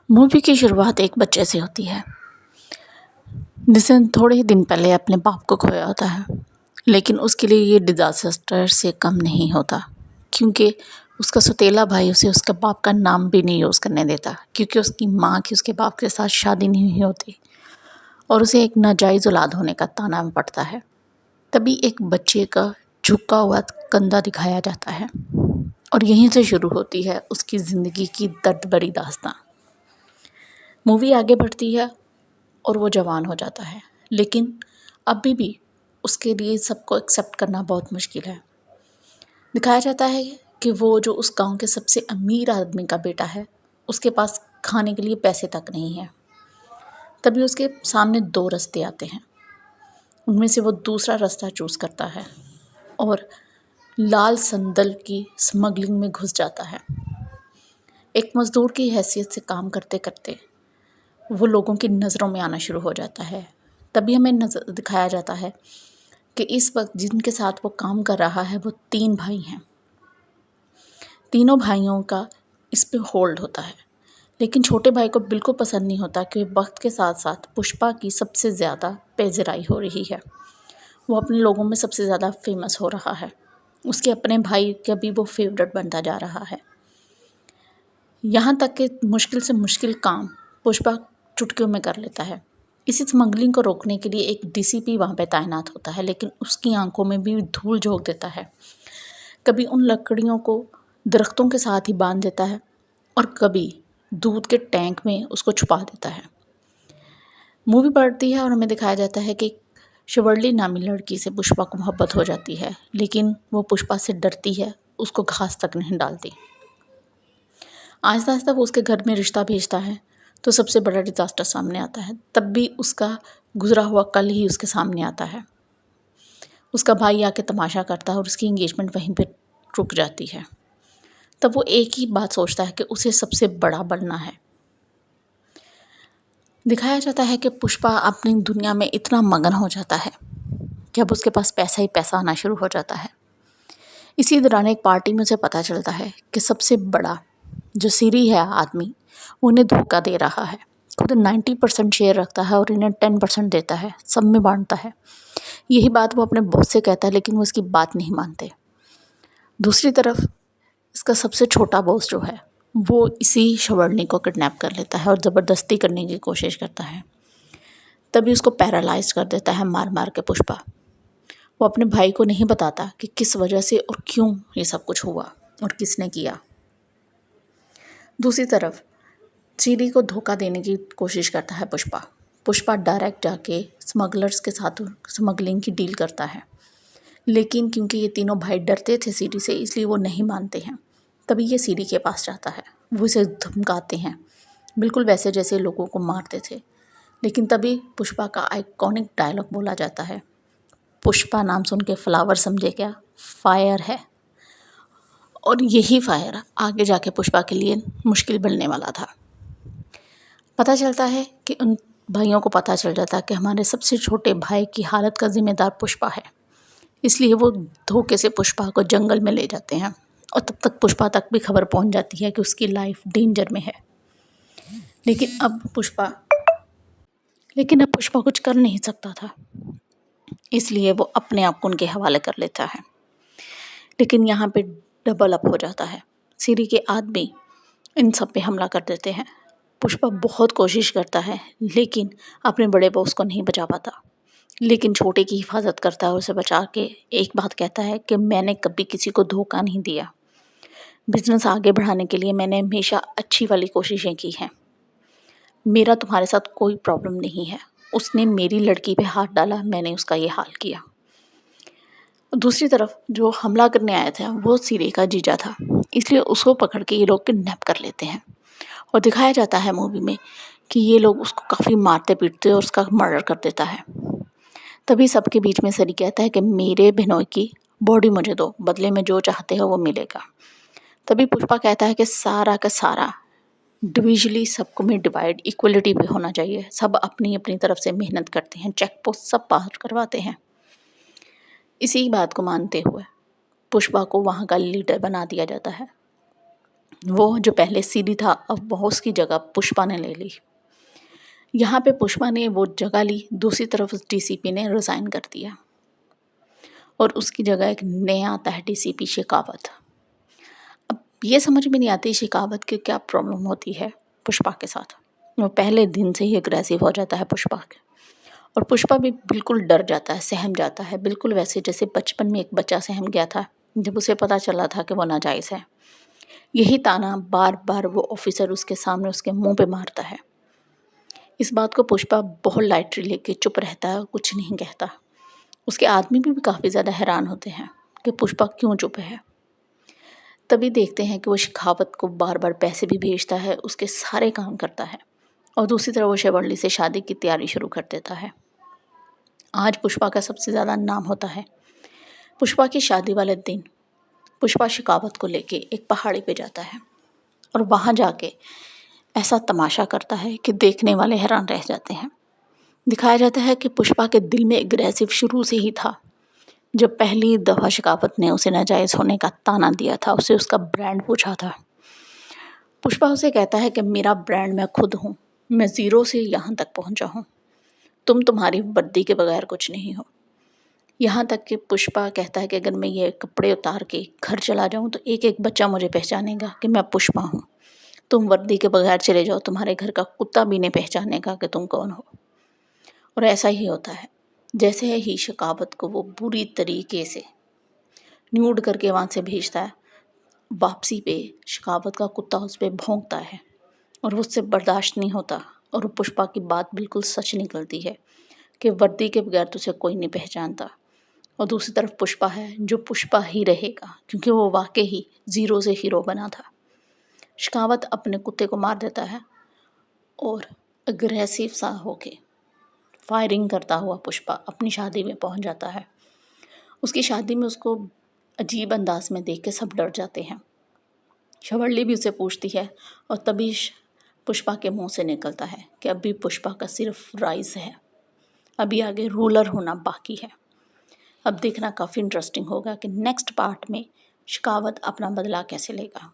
Movie की शुरुआत एक बच्चे से होती है जिसने थोड़े ही दिन पहले अपने बाप को खोया होता है। लेकिन उसके लिए ये डिज़ास्टर से कम नहीं होता, क्योंकि उसका सौतेला भाई उसे उसके बाप का नाम भी नहीं यूज़ करने देता, क्योंकि उसकी माँ की उसके बाप के साथ शादी नहीं हुई होती और उसे एक नाजायज़ औलाद होने का ताना पड़ता है। तभी एक बच्चे का झुका हुआ कंधा दिखाया जाता है और यहीं से शुरू होती है उसकी ज़िंदगी की दर्द भरी दास्तां। मूवी आगे बढ़ती है और वो जवान हो जाता है, लेकिन अभी भी उसके लिए सबको एक्सेप्ट करना बहुत मुश्किल है। दिखाया जाता है कि वो जो उस गांव के सबसे अमीर आदमी का बेटा है, उसके पास खाने के लिए पैसे तक नहीं है। तभी उसके सामने दो रास्ते आते हैं, उनमें से वो दूसरा रास्ता चूज़ करता है और लाल संदल की स्मगलिंग में घुस जाता है। एक मज़दूर की हैसियत से काम करते करते वो लोगों की नज़रों में आना शुरू हो जाता है। तभी हमें नज़र दिखाया जाता है कि इस वक्त जिनके साथ वो काम कर रहा है वो 3 भाई हैं। तीनों भाइयों का इस पे होल्ड होता है, लेकिन छोटे भाई को बिल्कुल पसंद नहीं होता कि वक्त के साथ साथ पुष्पा की सबसे ज़्यादा पेज़राई हो रही है। वो अपने लोगों में सबसे ज़्यादा फेमस हो रहा है, उसके अपने भाई का भी वो फेवरेट बनता जा रहा है। यहाँ तक कि मुश्किल से मुश्किल काम पुष्पा चुटकियों में कर लेता है। इसी स्मगलिंग को रोकने के लिए एक डीसीपी वहाँ पे तैनात होता है, लेकिन उसकी आंखों में भी धूल झोंक देता है। कभी उन लकड़ियों को दरख्तों के साथ ही बांध देता है और कभी दूध के टैंक में उसको छुपा देता है। मूवी बढ़ती है और हमें दिखाया जाता है कि शिवरली नामी लड़की से पुष्पा को मोहब्बत हो जाती है, लेकिन वो पुष्पा से डरती है, उसको घास तक नहीं डालती। आहिस्ता आहिस्ता वो उसके घर में रिश्ता भेजता है तो सबसे बड़ा डिज़ास्टर सामने आता है। तब भी उसका गुजरा हुआ कल ही उसके सामने आता है। उसका भाई आके तमाशा करता है और उसकी एंगेजमेंट वहीं पे रुक जाती है। तब वो एक ही बात सोचता है कि उसे सबसे बड़ा बनना है। दिखाया जाता है कि पुष्पा अपनी दुनिया में इतना मगन हो जाता है कि अब उसके पास पैसा ही पैसा आना शुरू हो जाता है। इसी दौरान एक पार्टी में उसे पता चलता है कि सबसे बड़ा जो सीरी है आदमी, वो उन्हें धोखा दे रहा है। खुद 90% शेयर रखता है और इन्हें 10% देता है, सब में बांटता है। यही बात वो अपने बॉस से कहता है, लेकिन वो इसकी बात नहीं मानते। दूसरी तरफ इसका सबसे छोटा बॉस जो है, वो इसी शवर्णी को किडनैप कर लेता है और ज़बरदस्ती करने की कोशिश करता है। तभी उसको पैरालाइज कर देता है मार मार के पुष्पा। वो अपने भाई को नहीं बताता कि किस वजह से और क्यों ये सब कुछ हुआ और किसने किया। दूसरी तरफ सीरी को धोखा देने की कोशिश करता है पुष्पा। पुष्पा डायरेक्ट जाके स्मगलर्स के साथ स्मगलिंग की डील करता है, लेकिन क्योंकि ये तीनों भाई डरते थे सीरी से, इसलिए वो नहीं मानते हैं। तभी ये सीरी के पास जाता है, वो इसे धमकाते हैं, बिल्कुल वैसे जैसे लोगों को मारते थे। लेकिन तभी पुष्पा का आइकॉनिक डायलॉग बोला जाता है, पुष्पा नाम सुन के फ्लावर समझे क्या, फायर है। और यही फायर आगे जाके पुष्पा के लिए मुश्किल बनने वाला था। पता चलता है कि उन भाइयों को पता चल जाता है कि हमारे सबसे छोटे भाई की हालत का जिम्मेदार पुष्पा है, इसलिए वो धोखे से पुष्पा को जंगल में ले जाते हैं और तब तक पुष्पा तक भी खबर पहुंच जाती है कि उसकी लाइफ डेंजर में है। लेकिन अब पुष्पा कुछ कर नहीं सकता था, इसलिए वो अपने आप को उनके हवाले कर लेता है। लेकिन यहाँ पे डबल अप हो जाता है, सीरी के आदमी इन सब पे हमला कर देते हैं। पुष्पा बहुत कोशिश करता है, लेकिन अपने बड़े बॉस को नहीं बचा पाता। लेकिन छोटे की हिफाजत करता है, उसे बचा के एक बात कहता है कि मैंने कभी किसी को धोखा नहीं दिया। बिजनेस आगे बढ़ाने के लिए मैंने हमेशा अच्छी वाली कोशिशें की हैं। मेरा तुम्हारे साथ कोई प्रॉब्लम नहीं है। उसने मेरी लड़की पे हाथ डाला, मैंने उसका ये हाल किया। दूसरी तरफ जो हमला करने आया था वो सीरी का जीजा था, इसलिए उसको पकड़ के ये लोग किडनैप कर लेते हैं। और दिखाया जाता है मूवी में कि ये लोग उसको काफ़ी मारते पीटते और उसका मर्डर कर देता है। तभी सबके बीच में सरी कहता है कि मेरे बहनोई की बॉडी मुझे दो, बदले में जो चाहते हो वो मिलेगा। तभी पुष्पा कहता है कि सारा का सारा डिविजली सबको में डिवाइड इक्वलिटी पे होना चाहिए। सब अपनी अपनी तरफ से मेहनत करते हैं, चेक पोस्ट सब पार करवाते हैं। इसी बात को मानते हुए पुष्पा को वहाँ का लीडर बना दिया जाता है। वो जो पहले सीडी था अब वो उसकी जगह पुष्पा ने ले ली। यहाँ पे पुष्पा ने वो जगह ली, दूसरी तरफ उस डीसीपी ने रिज़ाइन कर दिया और उसकी जगह एक नया आता है डीसीपी शेखावत। अब ये समझ में नहीं आती शेखावत की क्या प्रॉब्लम होती है पुष्पा के साथ। वो पहले दिन से ही अग्रेसिव हो जाता है पुष्पा के, और पुष्पा भी बिल्कुल डर जाता है, सहम जाता है, बिल्कुल वैसे जैसे बचपन में एक बच्चा सहम गया था जब उसे पता चला था कि वो नाजायज़ है। यही ताना बार बार वो ऑफिसर उसके सामने उसके मुंह पे मारता है। इस बात को पुष्पा बहुत लाइटली लेके चुप रहता है, कुछ नहीं कहता। उसके आदमी भी काफ़ी ज़्यादा हैरान होते हैं कि पुष्पा क्यों चुप है। तभी देखते हैं कि वो शेखावत को बार बार पैसे भी भेजता है, उसके सारे काम करता है, और दूसरी तरफ वो शिवरली से शादी की तैयारी शुरू कर देता है। आज पुष्पा का सबसे ज़्यादा नाम होता है। पुष्पा की शादी वाले दिन पुष्पा शेखावत को लेके एक पहाड़ी पे जाता है और वहाँ जाके ऐसा तमाशा करता है कि देखने वाले हैरान रह जाते हैं। दिखाया जाता है कि पुष्पा के दिल में एग्रेसिव शुरू से ही था। जब पहली दफ़ा शेखावत ने उसे नाजायज़ होने का ताना दिया था, उसे उसका ब्रांड पूछा था, पुष्पा उसे कहता है कि मेरा ब्रांड मैं खुद हूँ, मैं ज़ीरो से यहाँ तक पहुँचा हूँ, तुम तुम्हारी वर्दी के बगैर कुछ नहीं हो। यहाँ तक कि पुष्पा कहता है कि अगर मैं ये कपड़े उतार के घर चला जाऊँ तो एक एक बच्चा मुझे पहचानेगा कि मैं पुष्पा हूँ। तुम वर्दी के बगैर चले जाओ, तुम्हारे घर का कुत्ता भी नहीं पहचानेगा कि तुम कौन हो। और ऐसा ही होता है। जैसे ही शेखावत को वो बुरी तरीके से न्यूड करके वहाँ से भेजता है, वापसी पे शेखावत का कुत्ता उस पर भौंकता है और वो उससे बर्दाश्त नहीं होता, और वो पुष्पा की बात बिल्कुल सच निकलती है कि वर्दी के बगैर तुझे कोई नहीं पहचानता। और दूसरी तरफ पुष्पा है जो पुष्पा ही रहेगा, क्योंकि वो वाकई ही ज़ीरो से हीरो बना था। शेखावत अपने कुत्ते को मार देता है और अग्रेसिव सा होके फायरिंग करता हुआ पुष्पा अपनी शादी में पहुंच जाता है। उसकी शादी में उसको अजीब अंदाज में देख के सब डर जाते हैं। शिवरली भी उसे पूछती है और तभी पुष्पा के मुंह से निकलता है कि अभी पुष्पा का सिर्फ राइज है, अभी आगे रूलर होना बाकी है। अब देखना काफ़ी इंटरेस्टिंग होगा कि नेक्स्ट पार्ट में शेखावत अपना बदला कैसे लेगा।